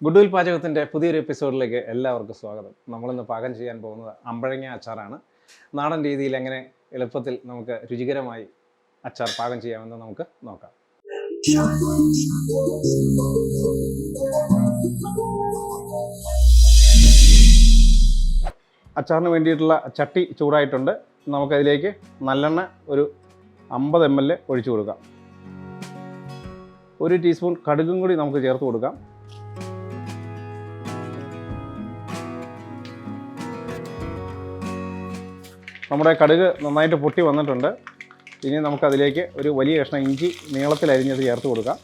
Goodwill പാചകത്തിൻ്റെ പുതിയൊരു എപ്പിസോഡിലേക്ക് എല്ലാവർക്കും സ്വാഗതം. നമ്മളിന്ന് പാകം ചെയ്യാൻ പോകുന്നത് അമ്പഴങ്ങ അച്ചാറാണ്. നാടൻ രീതിയിൽ എങ്ങനെ എളുപ്പത്തിൽ നമുക്ക് രുചികരമായി അച്ചാർ പാകം ചെയ്യാമെന്ന് നമുക്ക് നോക്കാം. അച്ചാറിന് വേണ്ടിയിട്ടുള്ള ചട്ടി ചൂടായിട്ടുണ്ട്. നമുക്കതിലേക്ക് നല്ലെണ്ണ ഒരു 50 ml ഒഴിച്ചു കൊടുക്കാം. 1 ടീസ്പൂൺ കടുകും കൂടി നമുക്ക് ചേർത്ത് കൊടുക്കാം. നമ്മുടെ കടുക് നന്നായിട്ട് പൊട്ടി വന്നിട്ടുണ്ട്. ഇനി നമുക്കതിലേക്ക് ഒരു വലിയ കഷ്ണം ഇഞ്ചി നീളത്തിൽ അരിഞ്ഞത് ചേർത്ത് കൊടുക്കാം.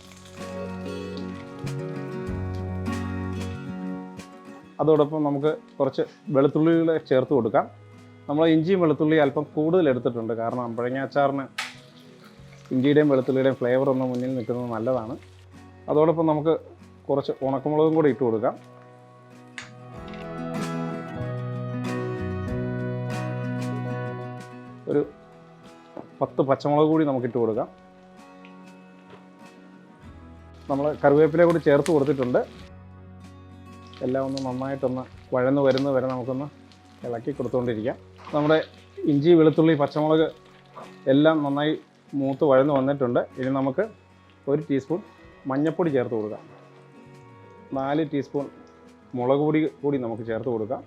അതോടൊപ്പം നമുക്ക് കുറച്ച് വെളുത്തുള്ളികൾ ചേർത്ത് കൊടുക്കാം. നമ്മൾ ഇഞ്ചിയും വെളുത്തുള്ളിയും അല്പം കൂടുതൽ എടുത്തിട്ടുണ്ട്. കാരണം അമ്പഴങ്ങ അച്ചാറിന് ഇഞ്ചിയുടെയും വെളുത്തുള്ളിയുടെയും ഫ്ലേവർ ഒന്ന് മുന്നിൽ നിൽക്കുന്നത് നല്ലതാണ്. അതോടൊപ്പം നമുക്ക് കുറച്ച് ഉണക്കമുളകും കൂടി ഇട്ട് കൊടുക്കാം. ഒരു 10 പച്ചമുളക് കൂടി നമുക്കിട്ട് കൊടുക്കാം. നമ്മൾ കറിവേപ്പില കൂടി ചേർത്ത് കൊടുത്തിട്ടുണ്ട്. എല്ലാം ഒന്ന് നന്നായിട്ടൊന്ന് വഴന്ന് വരുന്നത് വരെ നമുക്കൊന്ന് ഇളക്കി കൊടുത്തുകൊണ്ടിരിക്കാം. നമ്മുടെ ഇഞ്ചി വെളുത്തുള്ളി പച്ചമുളക് എല്ലാം നന്നായി മൂത്ത് വഴന്ന് വന്നിട്ടുണ്ട്. ഇനി നമുക്ക് 1 ടീസ്പൂൺ മഞ്ഞൾപ്പൊടി ചേർത്ത് കൊടുക്കാം. 4 ടീസ്പൂൺ മുളക് പൊടി കൂടി നമുക്ക് ചേർത്ത് കൊടുക്കാം.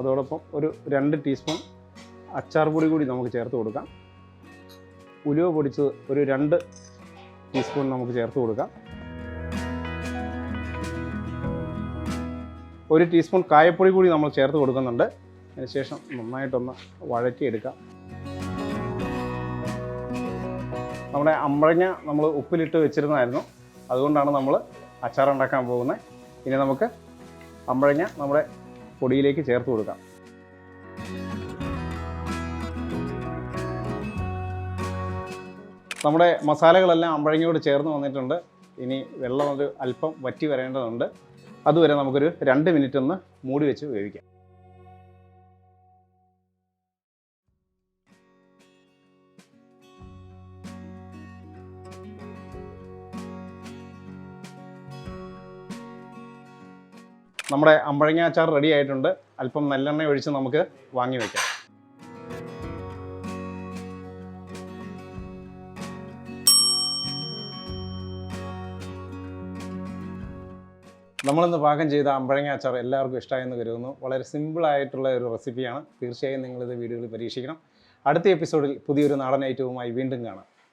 അതോടൊപ്പം ഒരു 2 ടീസ്പൂൺ അച്ചാർ പൊടി കൂടി നമുക്ക് ചേർത്ത് കൊടുക്കാം. ഉലുവ പൊടിച്ചത് ഒരു 2 ടീസ്പൂൺ നമുക്ക് ചേർത്ത് കൊടുക്കാം. 1 ടീസ്പൂൺ കായപ്പൊടി കൂടി നമ്മൾ ചേർത്ത് കൊടുക്കുന്നുണ്ട്. അതിനുശേഷം നന്നായിട്ടൊന്ന് വഴറ്റിയെടുക്കാം. നമ്മുടെ അമ്പഴങ്ങ നമ്മൾ ഉപ്പിലിട്ട് വെച്ചിരുന്നതായിരുന്നു. അതുകൊണ്ടാണ് നമ്മൾ അച്ചാർ ഉണ്ടാക്കാൻ പോകുന്നത്. ഇനി നമുക്ക് അമ്പഴങ്ങ നമ്മുടെ പൊടിയിലേക്ക് ചേർത്ത് കൊടുക്കാം. നമ്മുടെ മസാലകളെല്ലാം അമ്പഴങ്ങയോട് ചേർന്ന് വന്നിട്ടുണ്ട്. ഇനി വെള്ളം ഒരു അല്പം വറ്റി വരേണ്ടതുണ്ട്. അതുവരെ നമുക്കൊരു 2 മിനിറ്റ് ഒന്ന് മൂടി വെച്ച് വേവിക്കാം. നമ്മുടെ അമ്പഴങ്ങ അച്ചാർ റെഡി ആയിട്ടുണ്ട്. അല്പം നല്ലെണ്ണ ഒഴിച്ച് നമുക്ക് വാങ്ങി വയ്ക്കാം. നമ്മളിന്ന് പാകം ചെയ്ത അമ്പഴങ്ങ അച്ചാർ എല്ലാവർക്കും ഇഷ്ടമായെന്ന് കരുതുന്നു. വളരെ സിമ്പിളായിട്ടുള്ള ഒരു റെസിപ്പിയാണ്. തീർച്ചയായും നിങ്ങളിത് വീഡിയോയിൽ പരീക്ഷിക്കണം. അടുത്ത എപ്പിസോഡിൽ പുതിയൊരു നാടൻ ഐറ്റവുമായി വീണ്ടും കാണാം.